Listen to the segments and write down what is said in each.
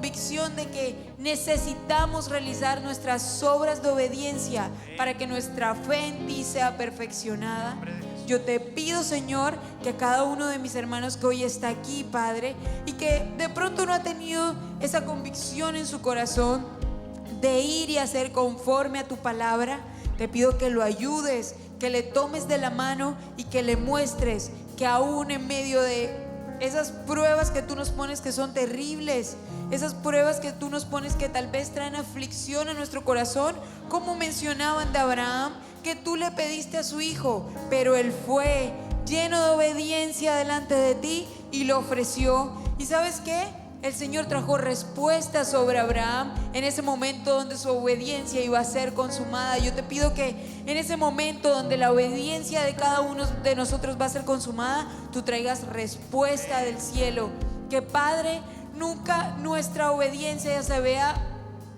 convicción de que necesitamos realizar nuestras obras de obediencia para que nuestra fe en ti sea perfeccionada. Yo te pido, Señor, que a cada uno de mis hermanos que hoy está aquí, Padre, y que de pronto no ha tenido esa convicción en su corazón de ir y hacer conforme a tu palabra, te pido que lo ayudes, que le tomes de la mano y que le muestres que aún en medio de esas pruebas que tú nos pones que son terribles, esas pruebas que tú nos pones que tal vez traen aflicción a nuestro corazón, como mencionaban de Abraham, que tú le pediste a su hijo, pero él fue lleno de obediencia delante de ti y lo ofreció. ¿Y sabes qué? El Señor trajo respuestas sobre Abraham en ese momento donde su obediencia iba a ser consumada. Yo te pido que en ese momento donde la obediencia de cada uno de nosotros va a ser consumada, tú traigas respuesta del cielo. Que, Padre, nunca nuestra obediencia ya se vea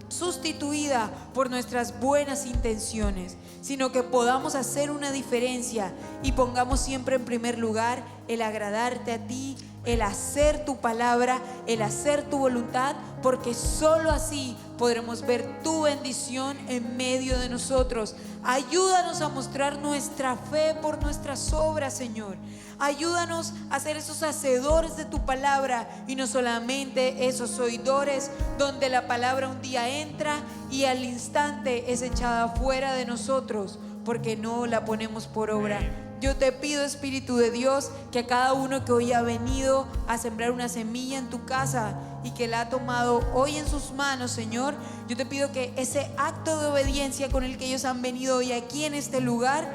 sustituida por nuestras buenas intenciones, sino que podamos hacer una diferencia y pongamos siempre en primer lugar el agradarte a ti, el hacer tu palabra, el hacer tu voluntad, porque solo así podremos ver tu bendición en medio de nosotros. Ayúdanos a mostrar nuestra fe por nuestras obras, Señor. Ayúdanos a ser esos hacedores de tu palabra y no solamente esos oidores donde la palabra un día entra y al instante es echada fuera de nosotros porque no la ponemos por obra. Yo te pido, Espíritu de Dios, que a cada uno que hoy ha venido a sembrar una semilla en tu casa y que la ha tomado hoy en sus manos, Señor, yo te pido que ese acto de obediencia con el que ellos han venido hoy aquí en este lugar,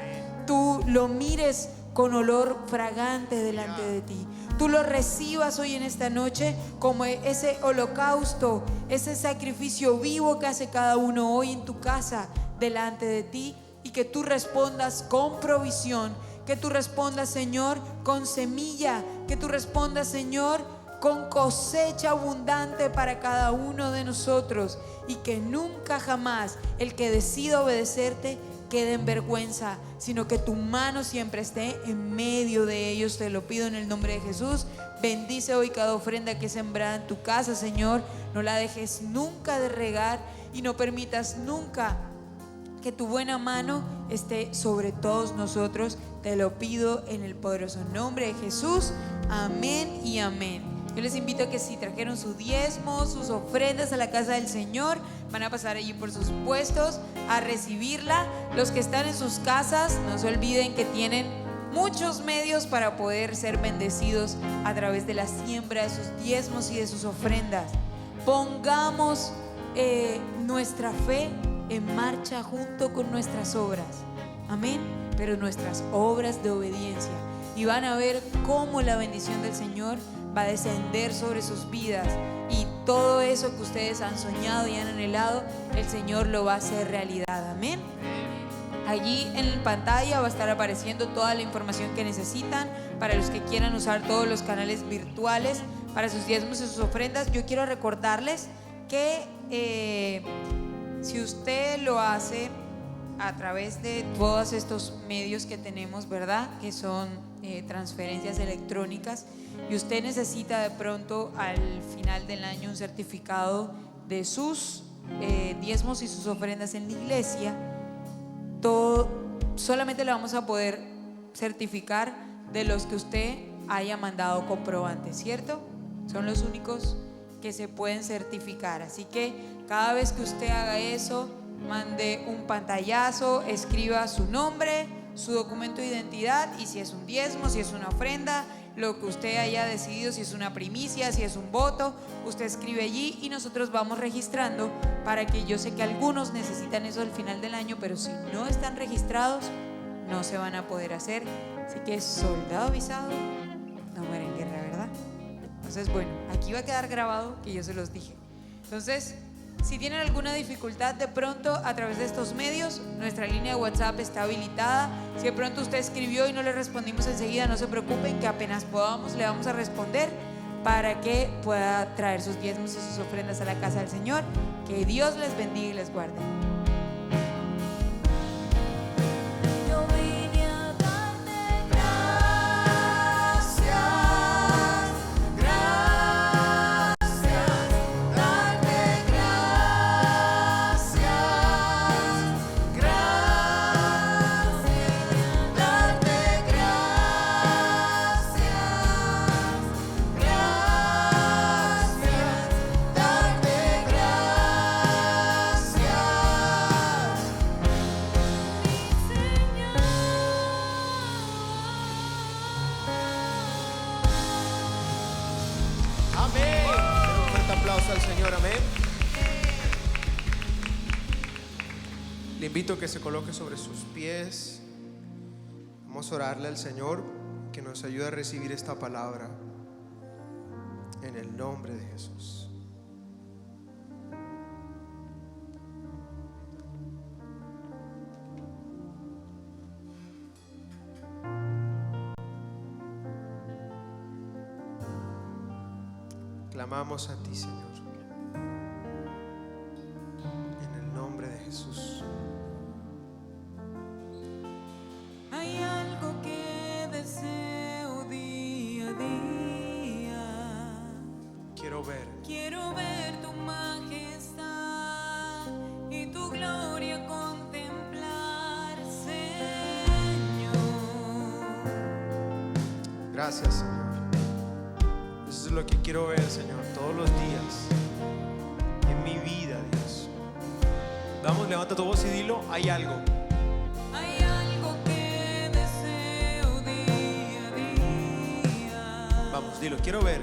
tú lo mires con olor fragante delante de ti. Tú lo recibas hoy en esta noche como ese holocausto, ese sacrificio vivo que hace cada uno hoy en tu casa delante de ti, y que tú respondas con provisión, que tú respondas, Señor, con semilla, que tú respondas, Señor, con cosecha abundante para cada uno de nosotros, y que nunca jamás el que decida obedecerte quede en vergüenza, sino que tu mano siempre esté en medio de ellos. Te lo pido en el nombre de Jesús. Bendice hoy cada ofrenda que es sembrada en tu casa, Señor. No la dejes nunca de regar y no permitas nunca que tu buena mano esté sobre todos nosotros. Te lo pido en el poderoso nombre de Jesús. Amén y amén. Yo les invito a que si trajeron su diezmo, sus ofrendas a la casa del Señor, van a pasar allí por sus puestos a recibirla. Los que están en sus casas, no se olviden que tienen muchos medios para poder ser bendecidos a través de la siembra de sus diezmos y de sus ofrendas. Pongamos nuestra fe en marcha junto con nuestras obras, amén, pero nuestras obras de obediencia, y van a ver cómo la bendición del Señor va a descender sobre sus vidas, y todo eso que ustedes han soñado y han anhelado, el Señor lo va a hacer realidad, amén. Allí en pantalla va a estar apareciendo toda la información que necesitan para los que quieran usar todos los canales virtuales para sus diezmos y sus ofrendas. Yo quiero recordarles que si usted lo hace a través de todos estos medios que tenemos, ¿verdad? Que son transferencias electrónicas, y usted necesita de pronto al final del año un certificado de sus diezmos y sus ofrendas en la iglesia, solamente le vamos a poder certificar de los que usted haya mandado comprobante, ¿cierto? Son los únicos que se pueden certificar. Así que cada vez que usted haga eso, mande un pantallazo, escriba su nombre, su documento de identidad, y si es un diezmo, si es una ofrenda, lo que usted haya decidido, si es una primicia, si es un voto, usted escribe allí y nosotros vamos registrando, para que yo sé que algunos necesitan eso al final del año, pero si no están registrados no se van a poder hacer. Así que soldado avisado no muere en guerra, ¿verdad? Entonces, bueno, aquí va a quedar grabado que yo se los dije. Entonces, si tienen alguna dificultad de pronto a través de estos medios, nuestra línea de WhatsApp está habilitada. Si de pronto usted escribió y no le respondimos enseguida, no se preocupen, que apenas podamos le vamos a responder para que pueda traer sus diezmos y sus ofrendas a la casa del Señor. Que Dios les bendiga y les guarde. Gracias, aplauso al Señor, amén. Le invito a que se coloque sobre sus pies. Vamos a orarle al Señor que nos ayude a recibir esta palabra en el nombre de Jesús. Clamamos a ti, Señor, en el nombre de Jesús. Hay algo que deseo día a día. Quiero ver tu majestad y tu gloria contemplar, Señor. Gracias, Señor. Eso es lo que quiero ver, Señor, todos los días en mi vida, Dios. Vamos, levanta tu voz y dilo, hay algo. Hay algo que deseo día a día. Vamos, dilo, quiero ver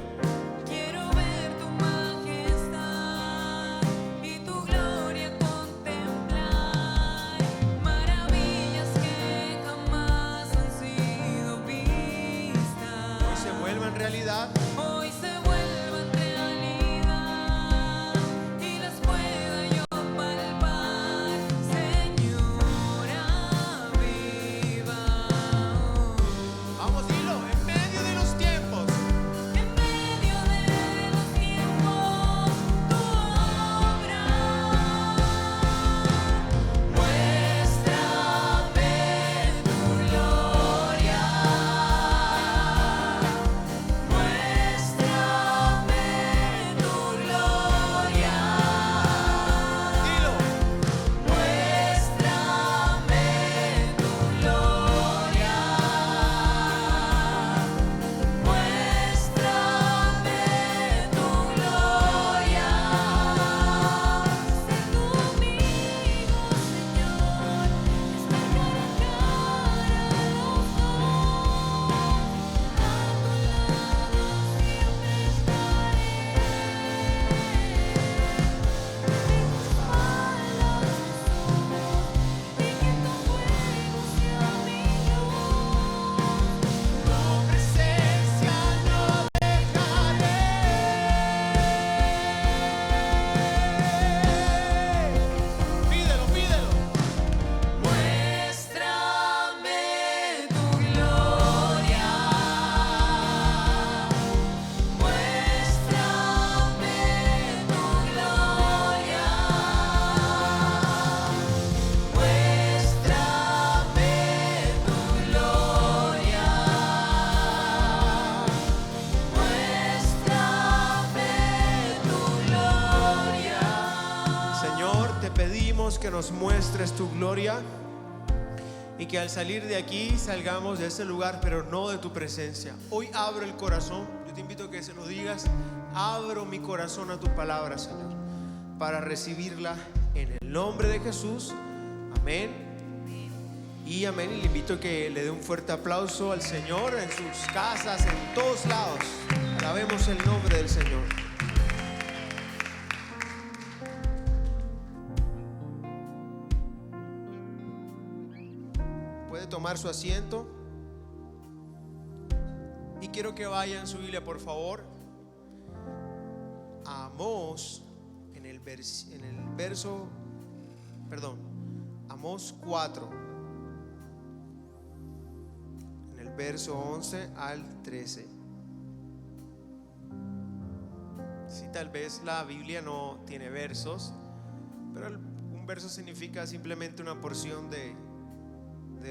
Tu majestad y tu gloria contemplar, maravillas que jamás han sido vistas. hoy se vuelva en realidad. Hoy se vuelvan realidad y las pueda yo palpar, Señor, aviva. Vamos, dilo, en medio de los tiempos. En medio de los tiempos, tu obra. Muéstrame tu gloria. Muéstrame tu gloria. Dilo, Muéstrame tu gloria. Muéstrame tu gloria. Sé conmigo, Señor, esta cara a cara los dos. A tu lado siempre estaré. En tus alas y que tu fuego sea mi luz. Tu presencia no dejaré. pídelo, pídelo. Muéstrame tu gloria. Muéstrame tu gloria. Muéstrame tu gloria. Muéstrame tu gloria. Señor, te pedimos que nos muestres tu gloria y que al salir de aquí salgamos de ese lugar, pero no de tu presencia. Hoy abro el corazón, yo te invito a que se lo digas, abro mi corazón a tu palabra, Señor, para recibirla en el nombre de Jesús. Amén y amén. Y le invito a que le dé un fuerte aplauso al Señor en sus casas, en todos lados. Alabemos el nombre del Señor. Puede tomar su asiento y quiero que vaya en su Biblia, por favor, a Amós Amós 4, en el verso 11 al 13. Si tal vez la Biblia no tiene versos, pero un verso significa simplemente una porción de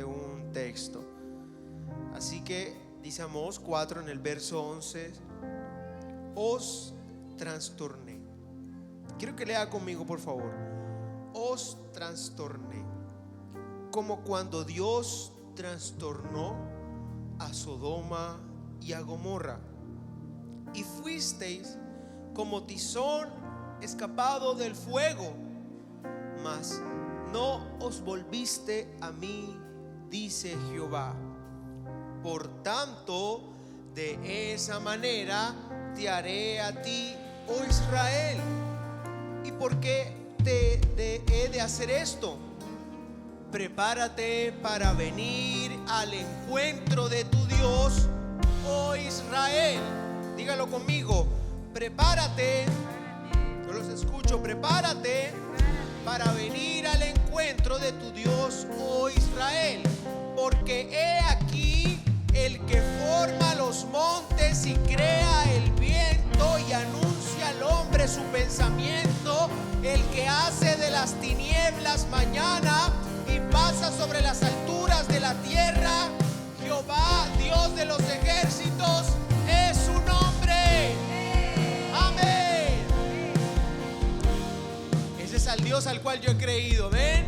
un texto. Así que dice Amós 4 en el verso 11: os trastorné. Quiero que lea conmigo, por favor. Os trastorné, como cuando Dios trastornó a Sodoma y a Gomorra, y fuisteis como tizón escapado del fuego, mas no os volviste a mí, dice Jehová. Por tanto, de esa manera te haré a ti oh Israel. ¿Y por qué te he de hacer esto? Prepárate para venir al encuentro de tu Dios, oh Israel. Dígalo conmigo, prepárate. Yo los escucho, prepárate para venir al encuentro de tu Dios, oh Israel. Porque he aquí el que forma los montes y crea el viento y anuncia al hombre su pensamiento, el que hace de las tinieblas mañana y pasa sobre las alturas de la tierra. Jehová, Dios de los ejércitos, es su nombre. Amén. Ese es el Dios al cual yo he creído. ¿Ven?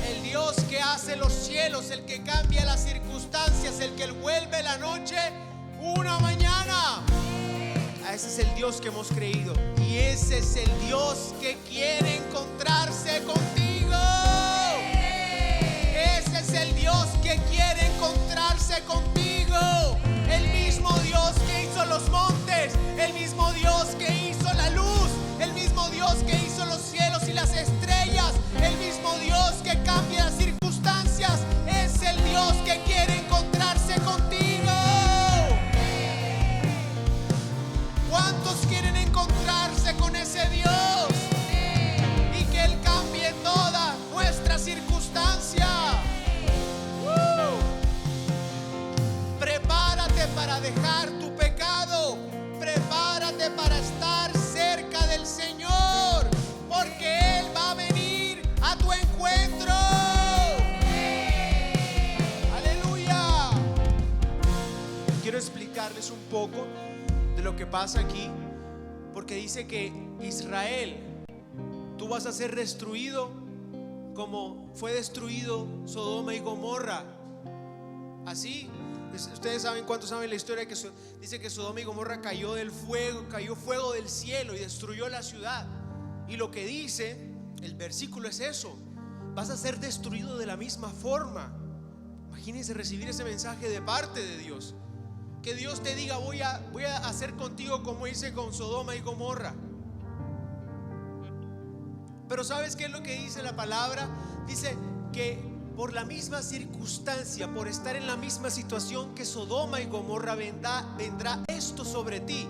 El Dios que hace los cielos, el que cambia las circunstancias, el que vuelve la noche una mañana. Ese es el Dios que hemos creído. Y ese es el Dios que quiere encontrarse contigo. Ese es el Dios que quiere encontrarse contigo. El mismo Dios que hizo los montes, el mismo Dios que hizo la luz, el mismo Dios que hizo los cielos y las estrellas, el mismo Dios que cambia las circunstancias, es el Dios que quiere encontrarse contigo. ¿Cuántos quieren encontrarse con ese Dios? Y que Él cambie toda nuestra circunstancia. Prepárate para dejar tu pecado. Prepárate para estar cerca del Señor, porque Él va a venir a tu encuentro. Aleluya. Quiero explicarles un poco de lo que pasa aquí, porque dice que Israel, tú vas a ser destruido como fue destruido Sodoma y Gomorra. Así, ustedes saben, ¿cuántos saben la historia? Que dice que Sodoma y Gomorra cayó fuego del cielo y destruyó la ciudad. Y lo que dice el versículo es eso: vas a ser destruido de la misma forma. Imagínense recibir ese mensaje de parte de Dios. Que Dios te diga: voy a hacer contigo como hice con Sodoma y Gomorra. Pero ¿sabes qué es lo que dice la palabra? Dice que por la misma circunstancia, por estar en la misma situación que Sodoma y Gomorra, vendrá esto sobre ti.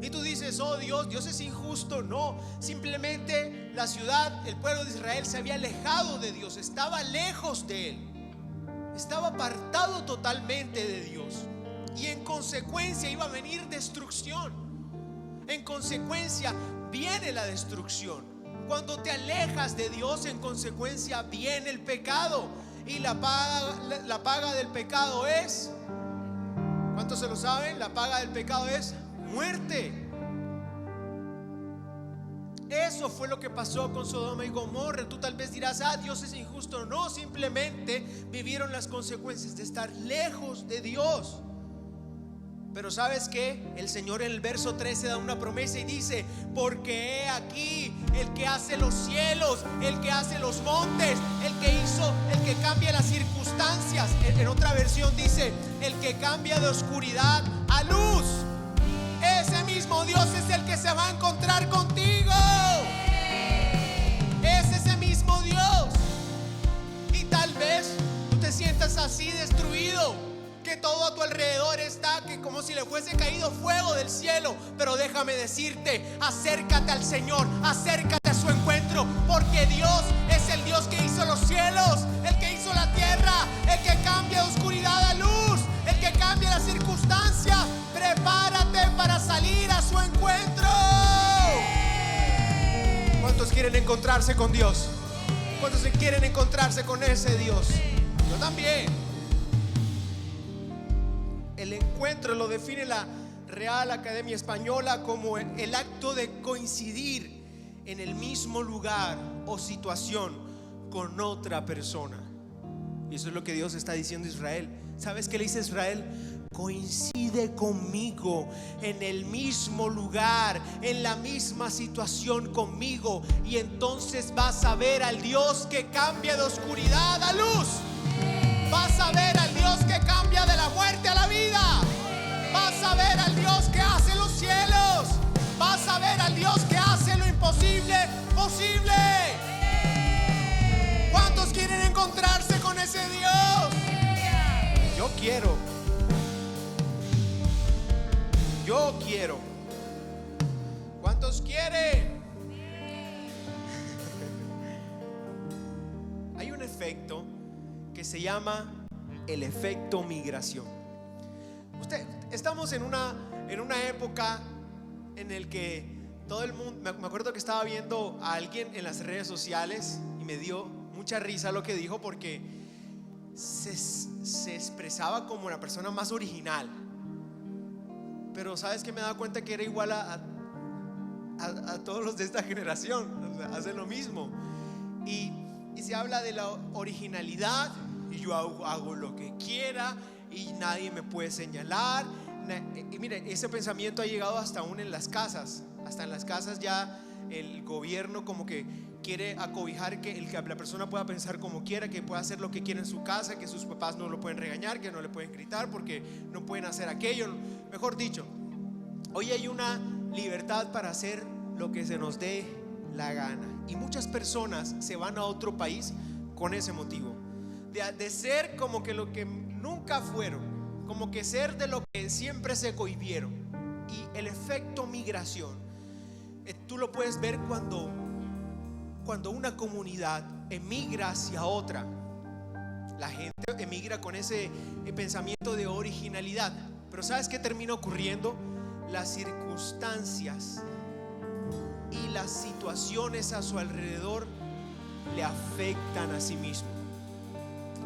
Y tú dices: oh Dios es injusto. No, simplemente la ciudad, el pueblo de Israel se había alejado de Dios, estaba lejos de Él, estaba apartado totalmente de Dios. Y en consecuencia iba a venir destrucción. En consecuencia viene la destrucción. Cuando te alejas de Dios, en consecuencia viene el pecado. Y la paga del pecado es, ¿cuántos se lo saben? La paga del pecado es muerte. Eso fue lo que pasó con Sodoma y Gomorra. Tú tal vez dirás: Dios es injusto. No, simplemente vivieron las consecuencias de estar lejos de Dios. Pero ¿sabes qué? El Señor en el verso 13 da una promesa y dice: porque he aquí el que hace los cielos, el que hace los montes, el que cambia las circunstancias. En otra versión dice: el que cambia de oscuridad a luz. Ese mismo Dios es el que se va a encontrar contigo. Es ese mismo Dios. Y tal vez tú te sientas así destruido, que todo a tu alrededor está que como si le fuese caído fuego del cielo. Pero déjame decirte: acércate al Señor, acércate a su encuentro, porque Dios es el Dios que hizo los cielos, el que hizo la tierra, el que cambia de oscuridad a luz, el que cambia las circunstancias. Prepárate para salir a su encuentro. ¿Cuántos quieren encontrarse con Dios? ¿Cuántos quieren encontrarse con ese Dios? Yo también. El encuentro lo define la Real Academia Española como el acto de coincidir en el mismo lugar o situación con otra persona. Y eso es lo que Dios está diciendo a Israel. ¿Sabes qué le dice a Israel? Coincide conmigo en el mismo lugar, en la misma situación conmigo, y entonces vas a ver al Dios que cambia de oscuridad a luz. Vas a ver al Dios que cambia de la muerte a la vida. Vas a ver al Dios que hace los cielos. Vas a a ver al Dios que hace lo imposible posible. ¿Cuántos quieren encontrarse con ese Dios? Yo quiero. Yo quiero. ¿Cuántos quieren? Hay un efecto que se llama el efecto migración. Estamos en una época en el que todo el mundo, me acuerdo que estaba viendo a alguien en las redes sociales y me dio mucha risa lo que dijo, porque se expresaba como una persona más original. Pero sabes que me he dado cuenta que era igual a todos los de esta generación. O sea, hacen lo mismo. Y se habla de la originalidad, y yo hago lo que quiera y nadie me puede señalar. Y mire, ese pensamiento ha llegado hasta aún en las casas. Hasta en las casas ya el gobierno como que quiere acobijar que la persona pueda pensar como quiera, que pueda hacer lo que quiera en su casa, que sus papás no lo pueden regañar, que no le pueden gritar porque no pueden hacer aquello. Mejor dicho, hoy hay una libertad para hacer lo que se nos dé la gana. Y muchas personas se van a otro país con ese motivo, de ser como que lo que nunca fueron, como que ser de lo que siempre se cohibieron. Y el efecto migración, tú lo puedes ver cuando una comunidad emigra hacia otra. La gente emigra con ese pensamiento de originalidad. Pero ¿sabes qué termina ocurriendo? Las circunstancias y las situaciones a su alrededor le afectan a sí mismo.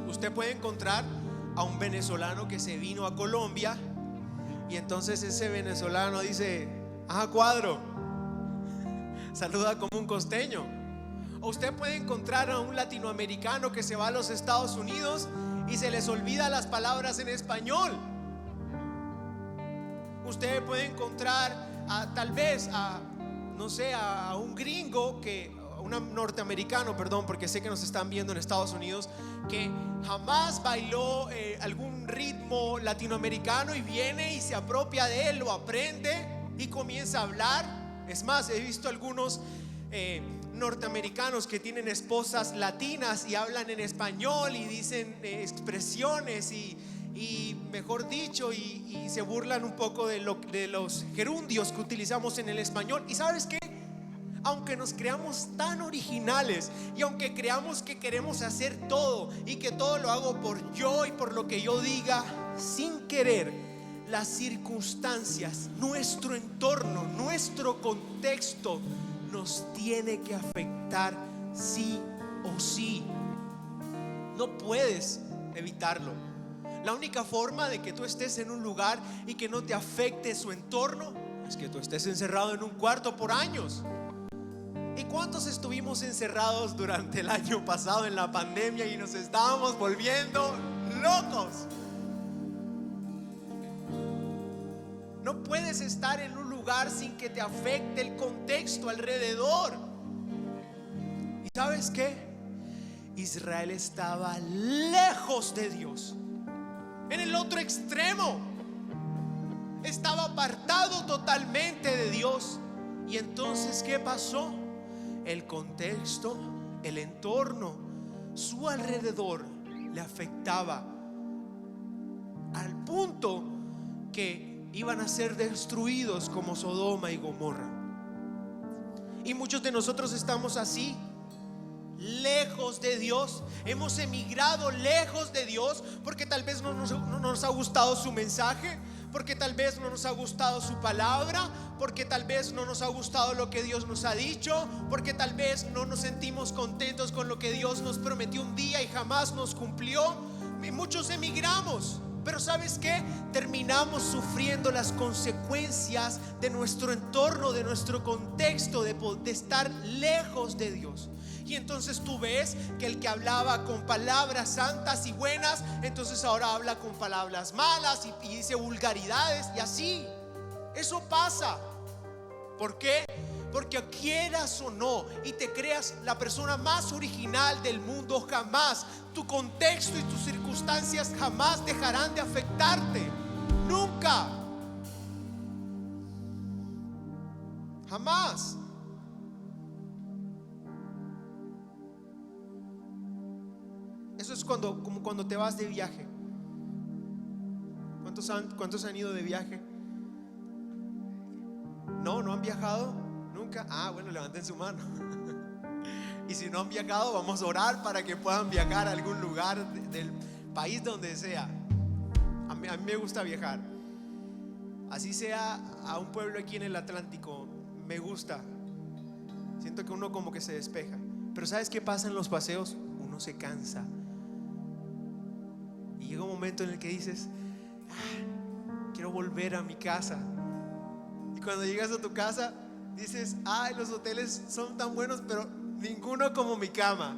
Usted puede encontrar a un venezolano que se vino a Colombia y entonces ese venezolano dice: ajá, cuadro, saluda como un costeño. O usted puede encontrar a un latinoamericano que se va a los Estados Unidos y se les olvida las palabras en español. Usted puede encontrar tal vez a un gringo, un norteamericano, perdón, porque sé que nos están viendo en Estados Unidos, que jamás bailó algún ritmo latinoamericano y viene y se apropia de él, lo aprende y comienza a hablar. Es más, he visto algunos norteamericanos que tienen esposas latinas y hablan en español y dicen expresiones y mejor dicho, y se burlan un poco de los gerundios que utilizamos en el español. ¿Y sabes qué? Aunque nos creamos tan originales y aunque creamos que queremos hacer todo y que todo lo hago por yo y por lo que yo diga, sin querer, las circunstancias, nuestro entorno, nuestro contexto nos tiene que afectar sí o sí. No puedes evitarlo. La única forma de que tú estés en un lugar y que no te afecte su entorno es que tú estés encerrado en un cuarto por años. ¿Y cuántos estuvimos encerrados durante el año pasado en la pandemia y nos estábamos volviendo locos? No puedes estar en un lugar sin que te afecte el contexto alrededor. ¿Y sabes qué? Israel estaba lejos de Dios, en el otro extremo. Estaba apartado totalmente de Dios. Y entonces, ¿qué pasó? El contexto, el entorno, su alrededor le afectaba al punto que iban a ser destruidos como Sodoma y Gomorra. Y muchos de nosotros estamos así, lejos de Dios. Hemos emigrado lejos de Dios porque tal vez no nos ha gustado su mensaje, porque tal vez no nos ha gustado su palabra, porque tal vez no nos ha gustado lo que Dios nos ha dicho, porque tal vez no nos sentimos contentos con lo que Dios nos prometió un día y jamás nos cumplió. Y muchos emigramos, pero ¿sabes qué? Terminamos sufriendo las consecuencias de nuestro entorno, de nuestro contexto, de estar lejos de Dios. Y entonces tú ves que el que hablaba con palabras santas y buenas, entonces ahora habla con palabras malas y dice vulgaridades, y así. Eso pasa. ¿Por qué? Porque quieras o no, y te creas la persona más original del mundo, jamás tu contexto y tus circunstancias jamás dejarán de afectarte. Nunca. Jamás. Eso es como cuando te vas de viaje. ¿Cuántos han ido de viaje? ¿No han viajado? ¿Nunca? Bueno, levanten su mano. Y si no han viajado, vamos a orar para que puedan viajar a algún lugar del país donde sea. A mí me gusta viajar. Así sea a un pueblo aquí en el Atlántico, me gusta. Siento que uno como que se despeja. Pero ¿sabes qué pasa en los paseos? Uno se cansa. Y llega un momento en el que dices, quiero volver a mi casa. Y cuando llegas a tu casa dices, los hoteles son tan buenos, pero ninguno como mi cama,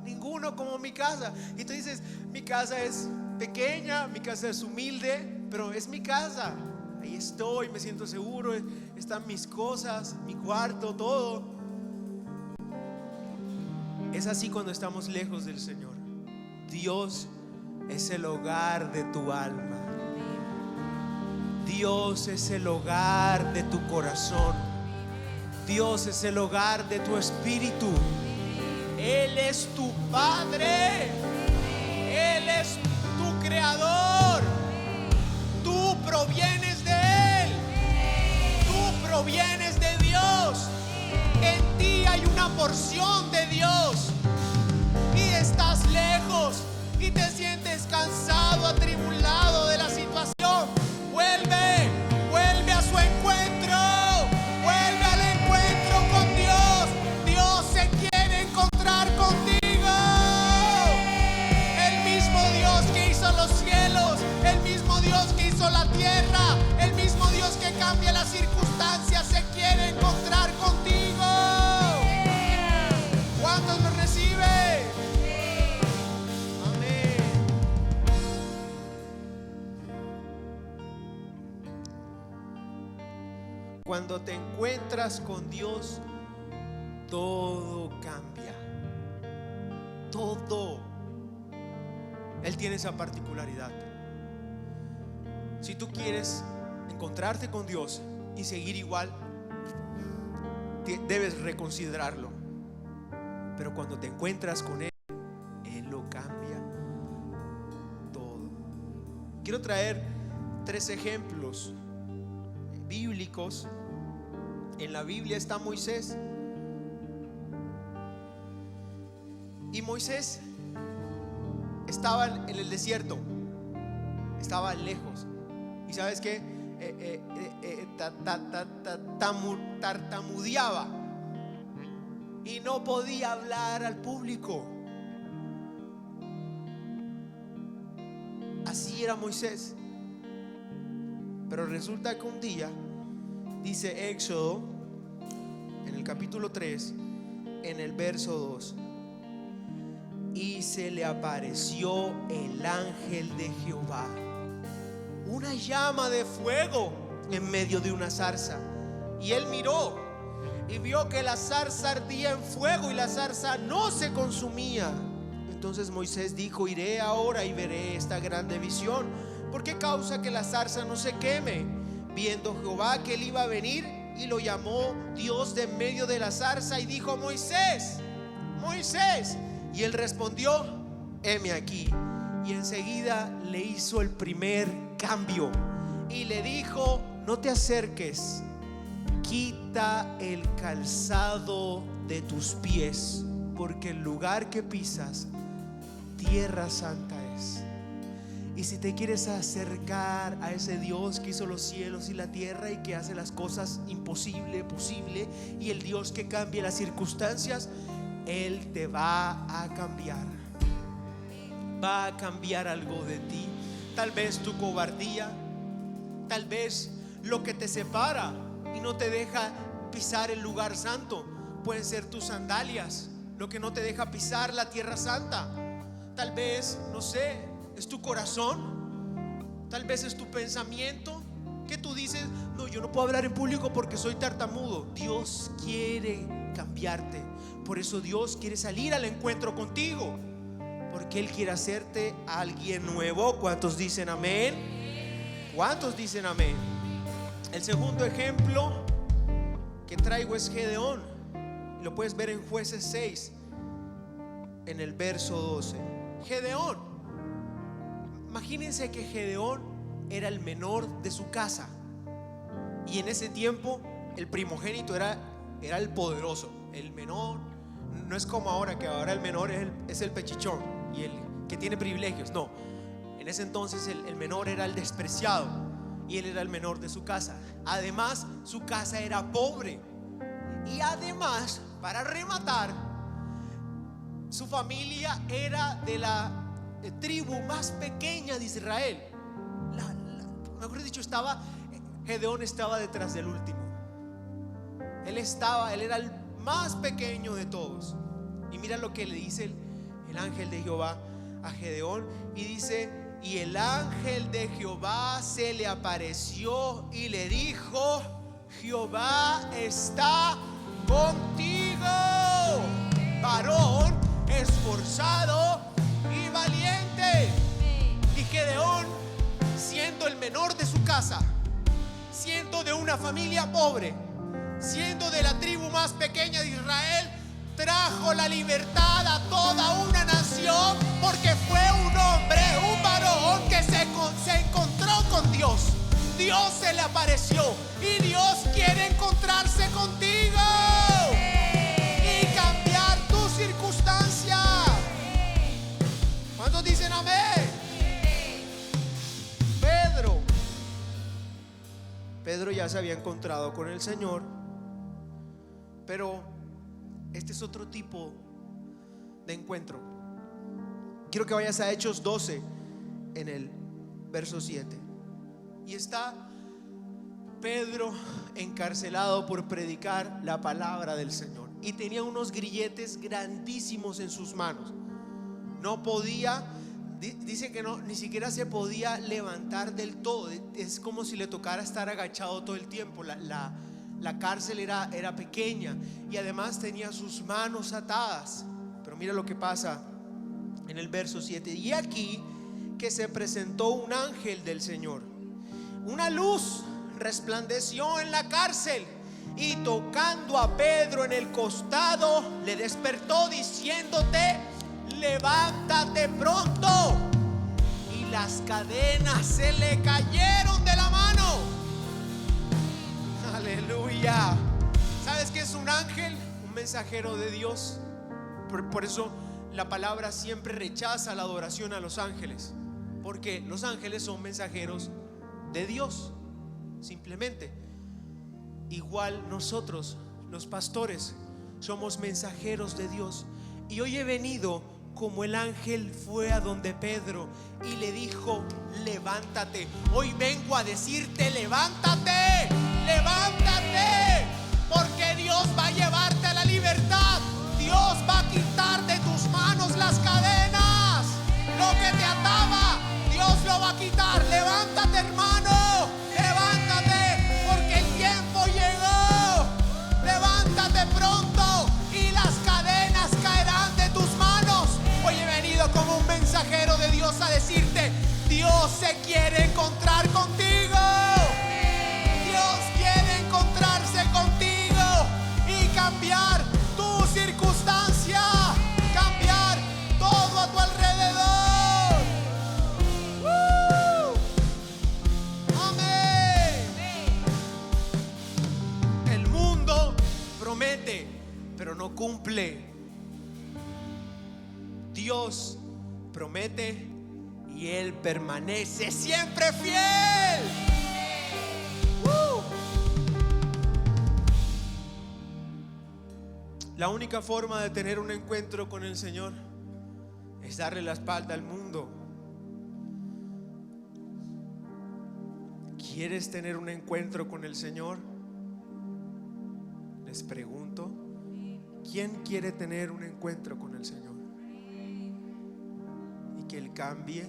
ninguno como mi casa. Y tú dices, mi casa es pequeña, mi casa es humilde, pero es mi casa. Ahí estoy, me siento seguro, están mis cosas, mi cuarto, todo. Es así cuando estamos lejos del Señor. Dios es el hogar de tu alma. Dios es el hogar de tu corazón. Dios es el hogar de tu espíritu. Él es tu Padre. Él es tu Creador. Tú provienes de Él. Tú provienes de Dios. En ti hay una porción de Dios. Y estás lejos y te sientes cansado, atribulado de la situación. Vuelve a su encuentro. Vuelve al encuentro con Dios. Dios se quiere encontrar contigo. El mismo Dios que hizo los cielos, el mismo Dios que hizo la tierra, el mismo Dios que cambia las circunstancias, se quiere encontrar contigo. ¿Cuántos lo reciben? Cuando te encuentras con Dios, todo cambia. Todo. Él tiene esa particularidad. Si tú quieres encontrarte con Dios y seguir igual, debes reconsiderarlo. Pero cuando te encuentras con Él, Él lo cambia todo. Quiero traer 3 ejemplos bíblicos. En la Biblia está Moisés. Y Moisés estaba en el desierto, estaba lejos. ¿Y sabes qué? Tartamudeaba y no podía hablar al público. Así era Moisés. Pero resulta que un día, dice Éxodo, en el capítulo 3, en el verso 2, y se le apareció el ángel de Jehová, una llama de fuego en medio de una zarza. Y él miró y vio que la zarza ardía en fuego y la zarza no se consumía. Entonces Moisés dijo: iré ahora y veré esta grande visión. ¿Por qué causa que la zarza no se queme? Viendo Jehová que él iba a venir, y lo llamó Dios de en medio de la zarza y dijo: Moisés, Moisés. Y él respondió: heme aquí. Y enseguida le hizo el primer cambio y le dijo: no te acerques, quita el calzado de tus pies, porque el lugar que pisas, tierra santa es. Y si te quieres acercar a ese Dios que hizo los cielos y la tierra y que hace las cosas imposible posible, y el Dios que cambia las circunstancias, Él te va a cambiar. Va a cambiar algo de ti. Tal vez tu cobardía, tal vez lo que te separa y no te deja pisar el lugar santo, pueden ser tus sandalias, lo que no te deja pisar la tierra santa. Tal vez, no sé, es tu corazón, tal vez es tu pensamiento, que tú dices: no, yo no puedo hablar en público porque soy tartamudo. Dios quiere cambiarte. Por eso Dios quiere salir al encuentro contigo, porque Él quiere hacerte alguien nuevo. ¿Cuántos dicen amén? ¿Cuántos dicen amén? El segundo ejemplo que traigo es Gedeón. Lo puedes ver en Jueces 6, en el verso 12. Gedeón. Imagínense que Gedeón era el menor de su casa. Y en ese tiempo el primogénito era el poderoso. El menor no es como ahora, que ahora el menor es el pechichón y el que tiene privilegios. No, en ese entonces el menor era el despreciado y él era el menor de su casa. Además, su casa era pobre. Y además, para rematar, su familia era de la tribu más pequeña de Israel. Mejor dicho, Gedeón estaba detrás del último. Él era el más pequeño de todos. Y mira lo que le dice el ángel de Jehová a Gedeón. Y dice: y el ángel de Jehová se le apareció y le dijo: Jehová está contigo, varón esforzado y valiente. Y Gedeón, siendo el menor de su casa, siendo de una familia pobre, siendo de la tribu más pequeña de Israel, trajo la libertad a toda una nación, porque fue un hombre, un varón que se encontró con Dios. Dios se le apareció y Dios quiere encontrarse contigo y cambiar tu circunstancia. ¿Cuántos dicen amén? Pedro ya se había encontrado con el Señor, pero este es otro tipo de encuentro. Quiero que vayas a Hechos 12 en el verso 7. Y está Pedro encarcelado por predicar la palabra del Señor, y tenía unos grilletes grandísimos en sus manos. No podía, dice que no, ni siquiera se podía levantar del todo. Es como si le tocara estar agachado todo el tiempo. La cárcel era pequeña, y además tenía sus manos atadas. Pero mira lo que pasa en el verso 7. Y aquí que se presentó un ángel del Señor. Una luz resplandeció en la cárcel, y tocando a Pedro en el costado, le despertó diciéndote: levántate pronto. Y las cadenas se le cayeron de la mano. Aleluya. ¿Sabes qué es un ángel? Un mensajero de Dios. Por eso la palabra siempre rechaza la adoración a los ángeles, porque los ángeles son mensajeros de Dios. Simplemente, igual nosotros, los pastores, somos mensajeros de Dios. Y hoy he venido como el ángel fue a donde Pedro y le dijo: levántate. Hoy vengo a decirte: levántate, levántate, porque Dios va a llevarte a la libertad. Dios va a quitar de tus manos las cadenas. Lo que te ataba, Dios lo va a quitar. Levántate, hermano, levántate, porque el tiempo llegó. Levántate pronto y las cadenas caerán de tus manos. Hoy he venido como un mensajero de Dios a decirte: Dios se quiere encontrar contigo. Dios quiere encontrarse contigo y cambiar tu circunstancia, cambiar todo a tu alrededor. Amén. El mundo promete, pero no cumple. Dios promete y Él permanece siempre fiel. La única forma de tener un encuentro con el Señor es darle la espalda al mundo. ¿Quieres tener un encuentro con el Señor? Les pregunto, ¿quién quiere tener un encuentro con el Señor? Y que Él cambie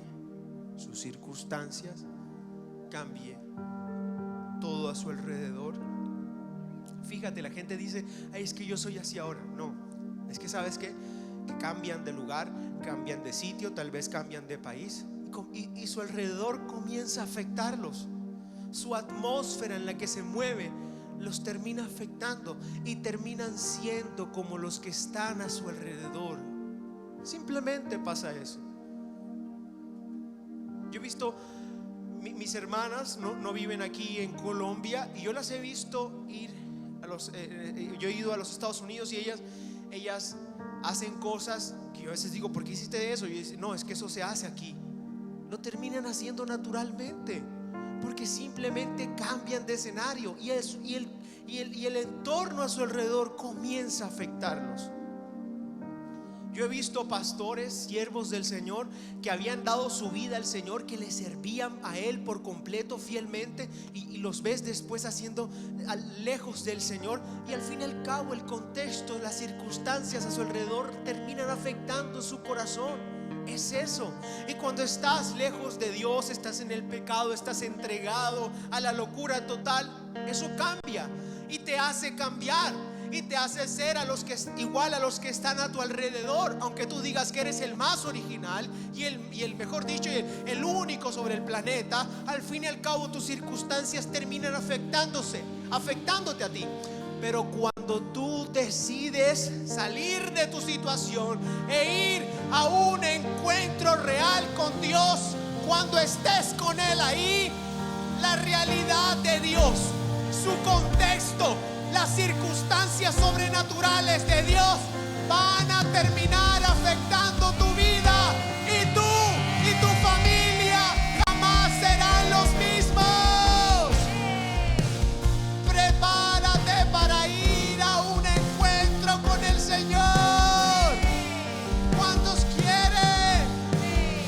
sus circunstancias, cambie todo a su alrededor. Fíjate, la gente dice: ay, es que yo soy así ahora. No, es que ¿sabes qué? Que cambian de lugar, cambian de sitio, tal vez cambian de país, y su alrededor comienza a afectarlos. Su atmósfera en la que se mueve los termina afectando y terminan siendo como los que están a su alrededor. Simplemente pasa eso. Yo he visto, mis hermanas no viven aquí en Colombia, y yo las he visto ir yo he ido a los Estados Unidos, y ellas hacen cosas que yo a veces digo, ¿por qué hiciste eso? Y yo digo, no, es que eso se hace aquí. Lo terminan haciendo naturalmente, porque simplemente cambian de escenario, y el entorno a su alrededor comienza a afectarlos. Yo he visto pastores, siervos del Señor, que habían dado su vida al Señor, que le servían a Él por completo, fielmente, y los ves después haciendo lejos del Señor, y al fin y al cabo el contexto, las circunstancias a su alrededor terminan afectando su corazón. Es eso. Y cuando estás lejos de Dios, estás en el pecado, estás entregado a la locura total, eso cambia y te hace cambiar, y te hace ser igual a los que están a tu alrededor. Aunque tú digas que eres el más original y el mejor dicho, y el único sobre el planeta, al fin y al cabo tus circunstancias terminan afectándote a ti. Pero cuando tú decides salir de tu situación e ir a un encuentro real con Dios, cuando estés con Él ahí, la realidad de Dios, su contexto, las circunstancias sobrenaturales de Dios van a terminar afectando tu vida, y tú y tu familia jamás serán los mismos. Prepárate para ir a un encuentro con el Señor. ¿Cuántos quieren?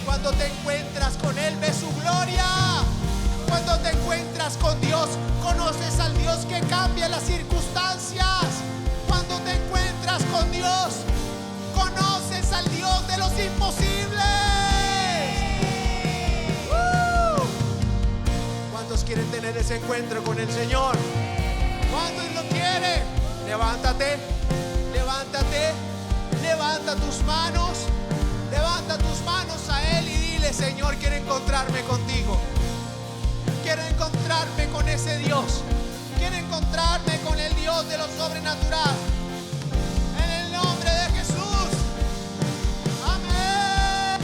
Cuando te encuentras con Él, ves su gloria. Cuando te encuentras con Dios, conoces al Dios que cambia las circunstancias. Cuando te encuentras con Dios, conoces al Dios de los imposibles. ¿Cuántos quieren tener ese encuentro con el Señor? ¿Cuántos lo quieren? Levántate, levántate, levanta tus manos a Él y dile: Señor, quiero encontrarme contigo. Quiero encontrarme con ese Dios. Quiero encontrarme con el Dios de lo sobrenatural. En el nombre de Jesús. Amén.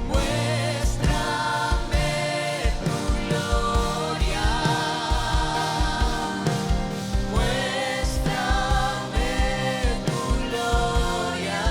Muéstrame tu gloria. Muéstrame tu gloria.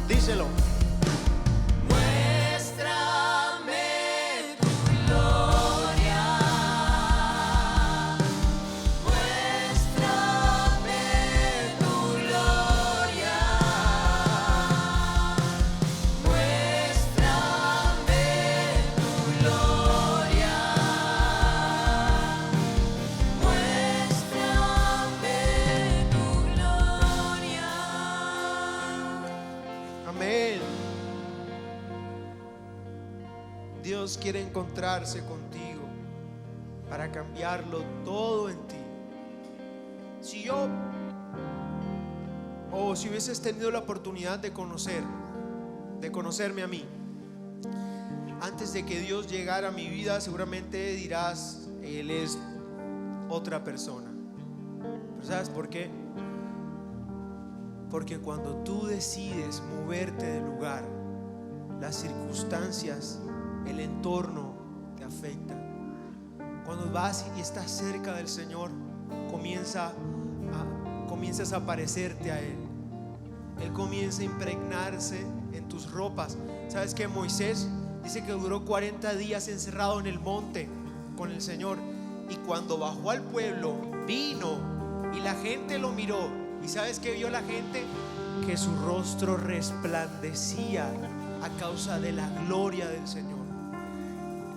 Díselo. Muéstrame tu gloria. Muéstrame tu gloria. Muéstrame tu gloria. Muéstrame tu gloria. Amén. Dios quiere encontrarse contigo para cambiarlo todo en ti. Si hubieses tenido la oportunidad de conocerme a mí, antes de que Dios llegara a mi vida, seguramente dirás: Él es otra persona. ¿Pero sabes por qué? Porque cuando tú decides moverte del lugar, las circunstancias, el entorno te afectan. Cuando vas y estás cerca del Señor, comienzas a parecerte a Él. Él comienza a impregnarse en tus ropas. ¿Sabes que Moisés dice que duró 40 días encerrado en el monte con el Señor. Y cuando bajó al pueblo, vino y la gente lo miró. ¿Y sabes qué vio la gente? Que su rostro resplandecía a causa de la gloria del Señor.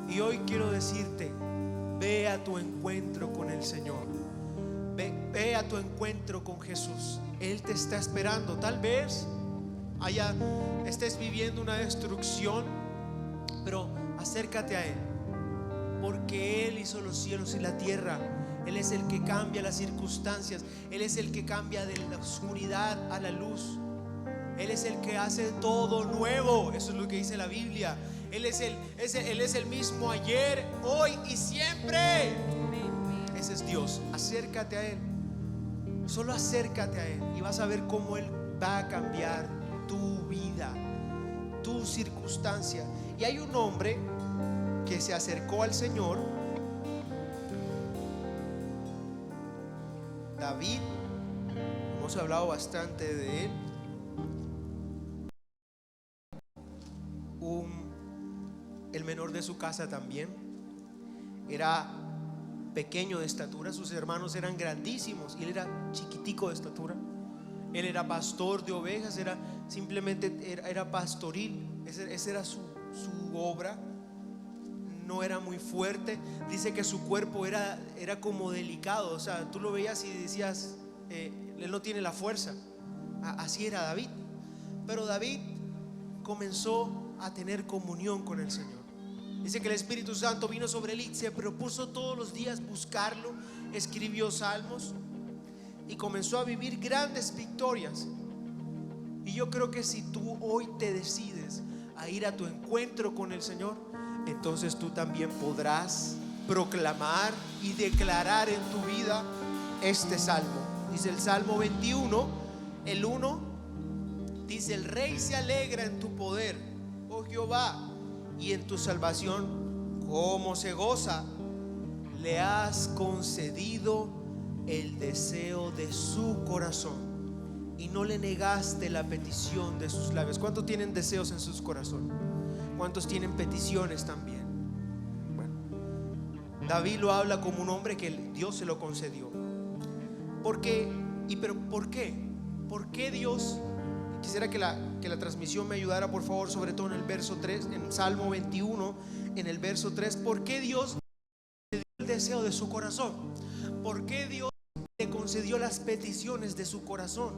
Y hoy quiero decirte, ve a tu encuentro con el Señor. Ve a tu encuentro con Jesús. Él te está esperando. Tal vez estés viviendo una destrucción, pero acércate a Él, porque Él hizo los cielos y la tierra. Él es el que cambia las circunstancias. Él es el que cambia de la oscuridad a la luz. Él es el que hace todo nuevo. Eso es lo que dice la Biblia. Él es el mismo ayer, hoy y siempre. Ese es Dios. Acércate a Él. Solo acércate a Él y vas a ver cómo Él va a cambiar tu vida, tu circunstancia. Y hay un hombre que se acercó al Señor, David. Hemos hablado bastante de él. El menor de su casa también. Era pequeño de estatura, sus hermanos eran grandísimos y él era chiquitico de estatura. Él era pastor de ovejas, era pastoril. Esa era su obra. No era muy fuerte. Dice que su cuerpo era como delicado. O sea, tú lo veías y decías, él no tiene la fuerza. Así era David. Pero David comenzó a tener comunión con el Señor. Dice que el Espíritu Santo vino sobre él y se propuso todos los días buscarlo. Escribió salmos y comenzó a vivir grandes victorias. Y yo creo que si tú hoy te decides a ir a tu encuentro con el Señor, entonces tú también podrás proclamar y declarar en tu vida este salmo. Dice el Salmo 21, el 1, dice: el Rey se alegra en tu poder, oh Jehová, y en tu salvación, como se goza. Le has concedido el deseo de su corazón y no le negaste la petición de sus labios. ¿Cuántos tienen deseos en sus corazones? ¿Cuántos tienen peticiones también? Bueno, David lo habla como un hombre que Dios se lo concedió. ¿Por qué? ¿Pero por qué? ¿Por qué Dios? Quisiera que la transmisión me ayudara, por favor, sobre todo en el verso 3, en Salmo 21, en el verso 3. ¿Por qué Dios le dio el deseo de su corazón? ¿Por qué Dios le concedió las peticiones de su corazón?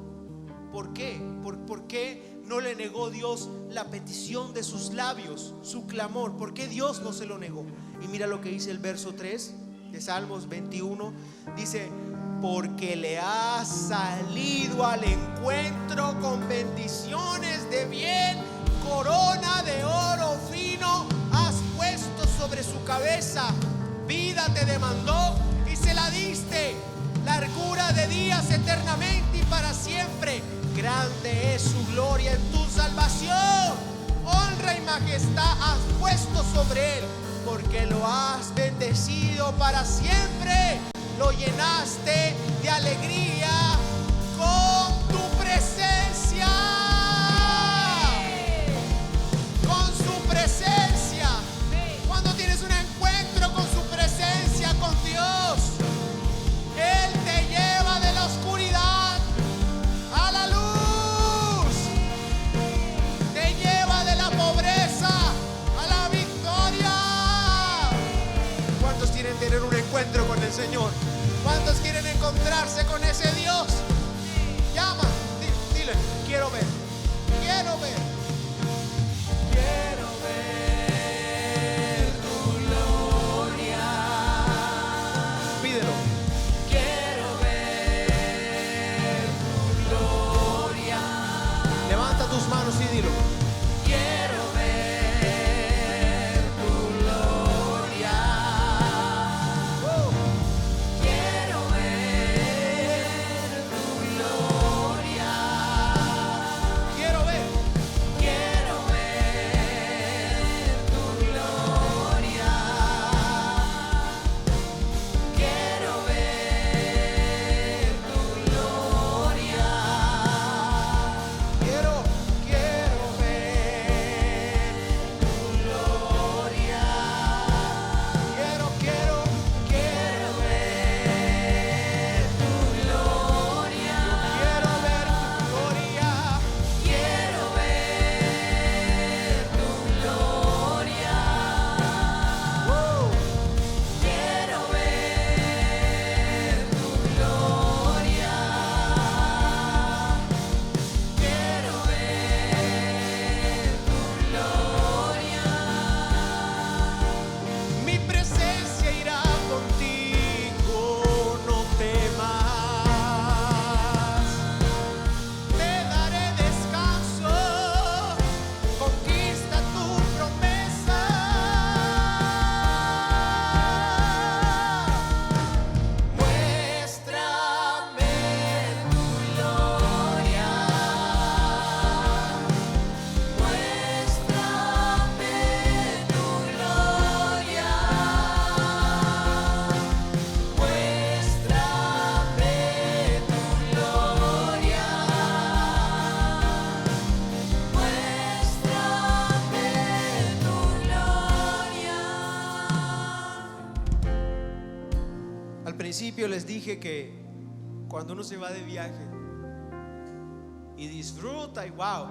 ¿Por qué? ¿Por qué no le negó Dios la petición de sus labios, su clamor? ¿Por qué Dios no se lo negó? Y mira lo que dice el verso 3 de Salmos 21. Dice: porque le has salido al encuentro con bendiciones de bien, corona de oro fino has puesto sobre su cabeza. Vida te demandó y se la diste, largura de días eternamente y para siempre. Grande es su gloria en tu salvación. Honra y majestad has puesto sobre él, porque lo has bendecido para siempre. Lo llenaste de alegría con tu presencia. Con su presencia. Cuando tienes un encuentro con su presencia, con Dios, Él te lleva de la oscuridad a la luz. Te lleva de la pobreza a la victoria. ¿Cuántos quieren tener un encuentro con el Señor? ¿Cuántos quieren encontrar principio les dije que cuando uno se va de viaje y disfruta y wow,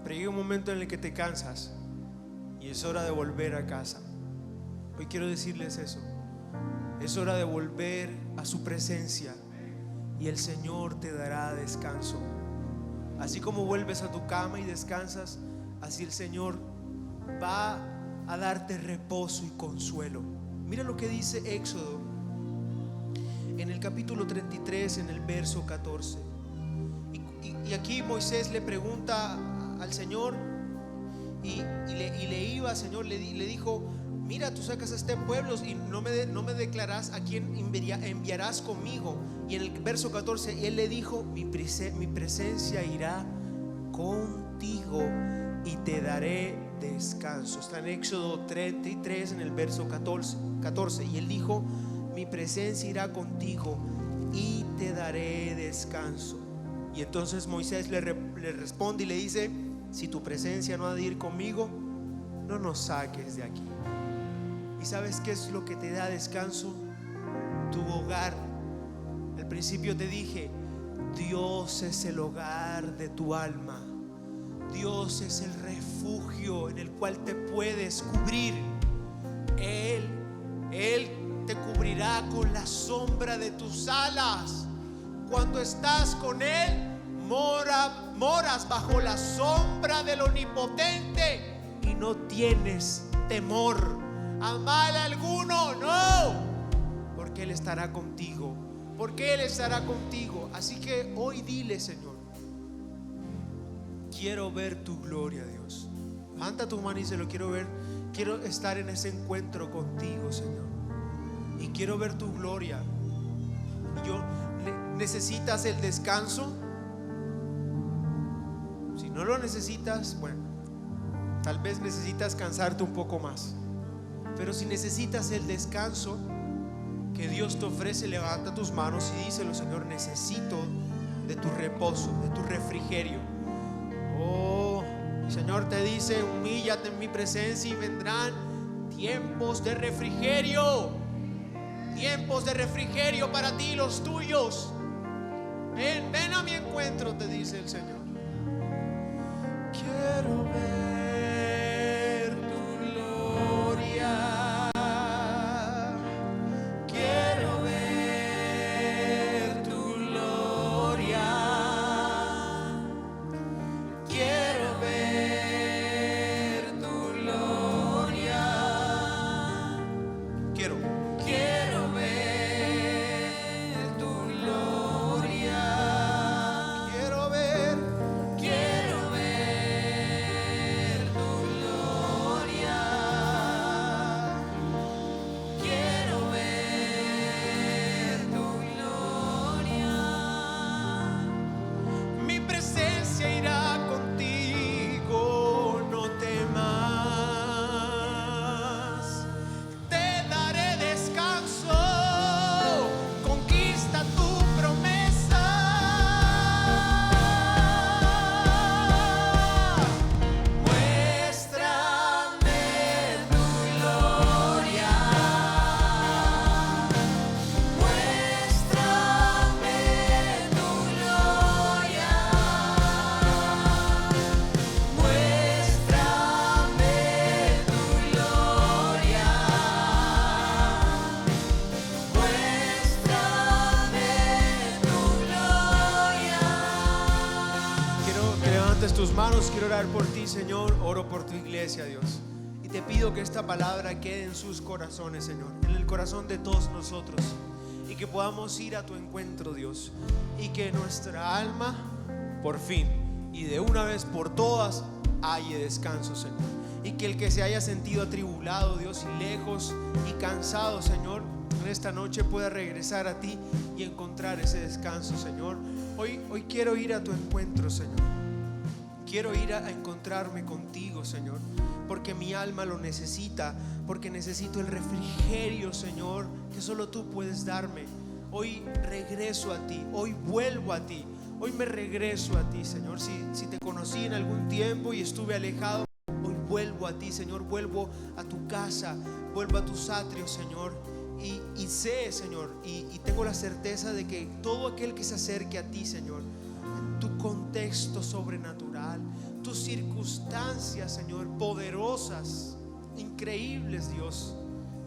pero llega un momento en el que te cansas y es hora de volver a casa. Hoy quiero decirles eso. Es hora de volver a su presencia y el Señor te dará descanso. Así como vuelves a tu cama y descansas, así el Señor va a darte reposo y consuelo. Mira lo que dice Éxodo en el capítulo 33, en el verso 14. Y aquí Moisés le pregunta al Señor y le iba, Señor, le dijo: mira, tú sacas a este pueblo y no me declaras a quién enviarás conmigo. Y en el verso 14 él le dijo: mi presencia irá contigo y te daré descanso. Está en Éxodo 33, en el verso 14. Y él dijo: mi presencia irá contigo y te daré descanso. Y entonces Moisés le responde y le dice: si tu presencia no ha de ir conmigo, no nos saques de aquí. ¿Y sabes qué es lo que te da descanso? Tu hogar. Al principio te dije: Dios es el hogar de tu alma. Dios es el refugio en el cual te puedes cubrir. Él te cubrirá con la sombra de tus alas. Cuando estás con Él, moras bajo la sombra del Omnipotente y no tienes temor a mal alguno, no, porque Él estará contigo, porque Él estará contigo. Así que hoy dile: Señor, quiero ver tu gloria, Dios. Levanta tu mano y se lo quiero ver. Quiero estar en ese encuentro contigo, Señor, y quiero ver tu gloria. ¿Necesitas el descanso? Si no lo necesitas, bueno, tal vez necesitas cansarte un poco más. Pero si necesitas el descanso que Dios te ofrece, levanta tus manos y díselo: Señor, necesito de tu reposo, de tu refrigerio. Oh, el Señor te dice: humíllate en mi presencia y vendrán tiempos de refrigerio. Tiempos de refrigerio para ti y los tuyos. Ven a mi encuentro, te dice el Señor. Quiero ver tu gloria. Quiero ver tu gloria. Quiero ver tu gloria. Quiero ver tu gloria. Quiero ver tu gloria. Quiero ver tu gloria. Mi presencia irá contigo, no temas. Te daré descanso, conquista tu promesa. Muéstrame tu gloria. Muéstrame tu gloria. Muéstrame tu gloria. Muéstrame tu gloria. Quiero que levantes tus manos. Quiero orar por ti, Señor. Oro por tu iglesia, Dios, y te pido que esta palabra quede en sus corazones, Señor, en el corazón de todos nosotros, y que podamos ir a tu encuentro, Dios, y que nuestra alma por fin y de una vez por todas halle descanso, Señor. Y que el que se haya sentido atribulado, Dios, y lejos y cansado, Señor, en esta noche pueda regresar a ti y encontrar ese descanso, Señor. Hoy quiero ir a tu encuentro, Señor. Quiero ir a encontrarme contigo, Señor, porque mi alma lo necesita, porque necesito el refrigerio, Señor, que solo tú puedes darme. Hoy regreso a ti, hoy vuelvo a ti, hoy me regreso a ti, Señor. Si te conocí en algún tiempo y estuve alejado, hoy vuelvo a ti, Señor. Vuelvo a tu casa, vuelvo a tus atrios, Señor, Y sé, Señor, y tengo la certeza de que todo aquel que se acerque a ti, Señor, en tu contexto sobrenatural, tus circunstancias, Señor, poderosas, increíbles, Dios,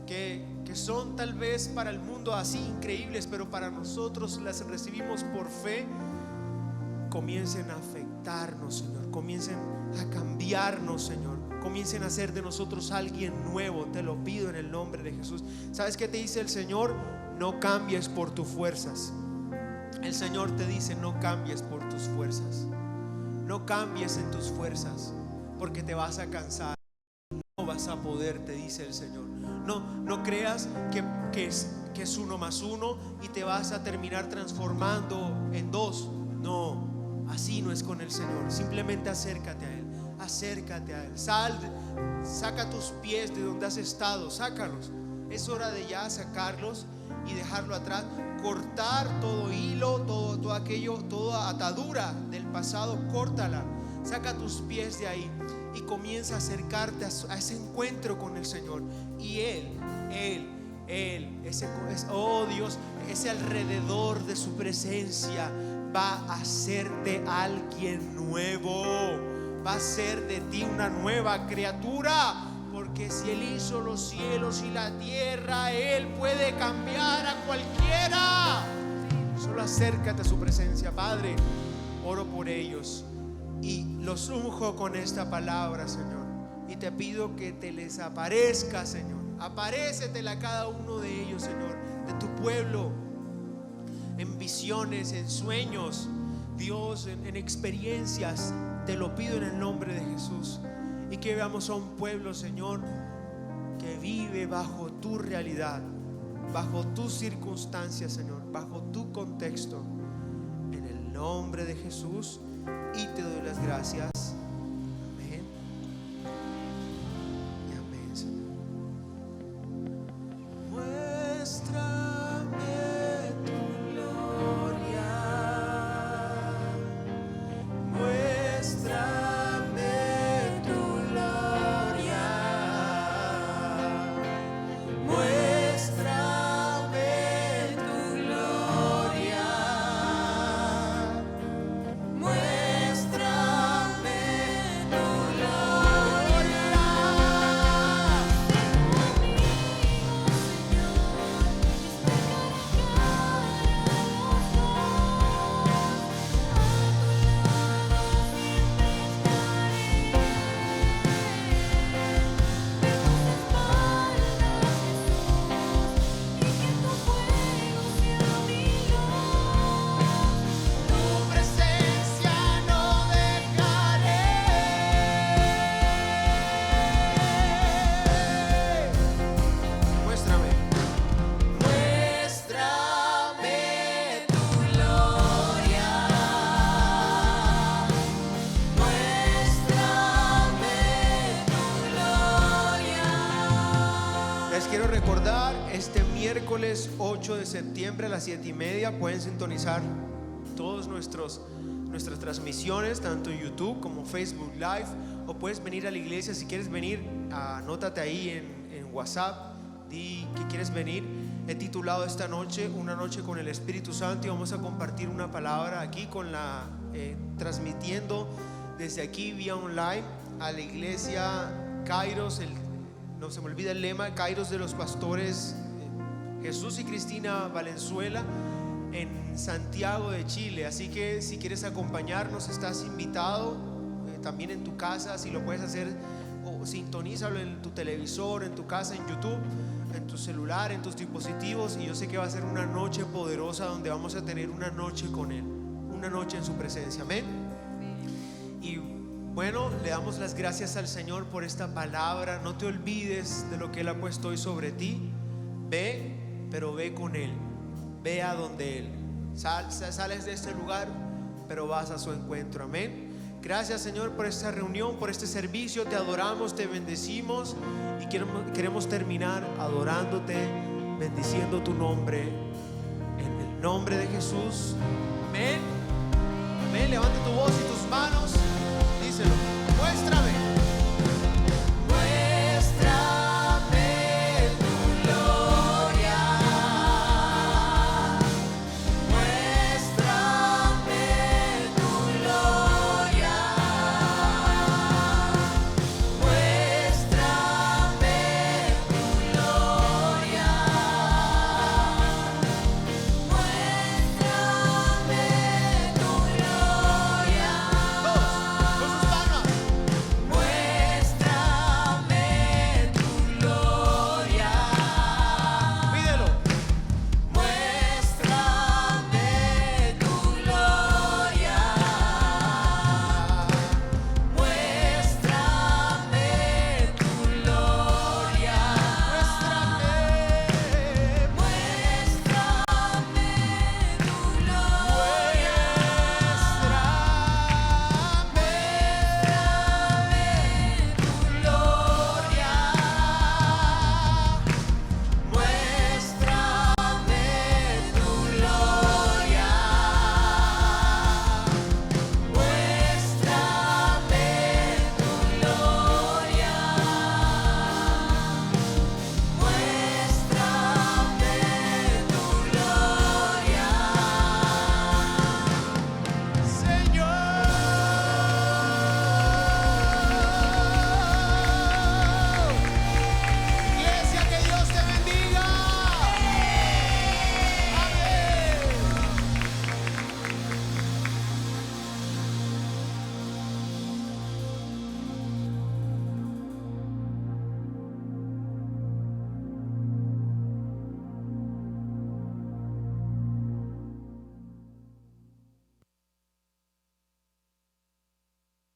que son tal vez para el mundo así increíbles, pero para nosotros las recibimos por fe, comiencen a afectarnos, Señor, comiencen a cambiarnos, Señor, comiencen a hacer de nosotros alguien nuevo. Te lo pido en el nombre de Jesús. ¿Sabes qué te dice el Señor? No cambies por tus fuerzas. El Señor te dice: no cambies por tus fuerzas. No cambies en tus fuerzas, porque te vas a cansar. No vas a poder, te dice el Señor. No creas que es 1 más 1 y te vas a terminar transformando en 2. No, así no es con el Señor. Simplemente acércate a Él. Acércate a Él. Saca tus pies de donde has estado. Sácalos. Es hora de ya sacarlos y dejarlo atrás. Cortar todo hilo, todo aquello, toda atadura del pasado. Córtala. Saca tus pies de ahí y comienza a acercarte a ese encuentro con el Señor. Y oh Dios, ese alrededor de su presencia va a hacerte alguien nuevo. Va a hacer de ti una nueva criatura. Porque si Él hizo los cielos y la tierra, Él puede cambiar a cualquiera. Solo acércate a su presencia. Padre, oro por ellos y los unjo con esta palabra, Señor. Y te pido que te les aparezca, Señor. Aparécetele a cada uno de ellos, Señor, de tu pueblo, en visiones, en sueños, Dios, en experiencias. Te lo pido en el nombre de Jesús. Y que veamos a un pueblo, Señor, que vive bajo tu realidad, bajo tus circunstancias, Señor, bajo tu contexto. En el nombre de Jesús. Y te doy las gracias. Amén. Y amén, Señor. Muéstrame tu gloria. Muéstrame tu gloria. Muéstrame tu gloria. Muéstrame tu gloria. Tu presencia no dejaré. Muéstrame. Muéstrame tu gloria. Muéstrame tu gloria. Les quiero recordar, este miércoles 8 de septiembre a las 7:30 pueden sintonizar todas nuestras transmisiones, tanto en YouTube como Facebook Live, o puedes venir a la iglesia. Si quieres venir, anótate ahí en WhatsApp, di que quieres venir. He titulado esta noche Una noche con el Espíritu Santo, y vamos a compartir una palabra aquí transmitiendo desde aquí vía online a la iglesia Kairos. No se me olvida el lema, Kairos de los pastores Jesús y Cristina Valenzuela, en Santiago de Chile. Así que si quieres acompañarnos, estás invitado. También en tu casa, si lo puedes hacer, o sintonízalo en tu televisor, en tu casa, en YouTube, en tu celular, en tus dispositivos. Y yo sé que va a ser una noche poderosa, donde vamos a tener una noche con Él, una noche en su presencia. Amén. Y bueno, le damos las gracias al Señor por esta palabra. No te olvides de lo que Él ha puesto hoy sobre ti. Ve, pero ve con Él. Ve a donde Él. Sales de este lugar, pero vas a su encuentro. Amén. Gracias, Señor, por esta reunión, por este servicio. Te adoramos, te bendecimos, y queremos terminar adorándote, bendiciendo tu nombre. En el nombre de Jesús.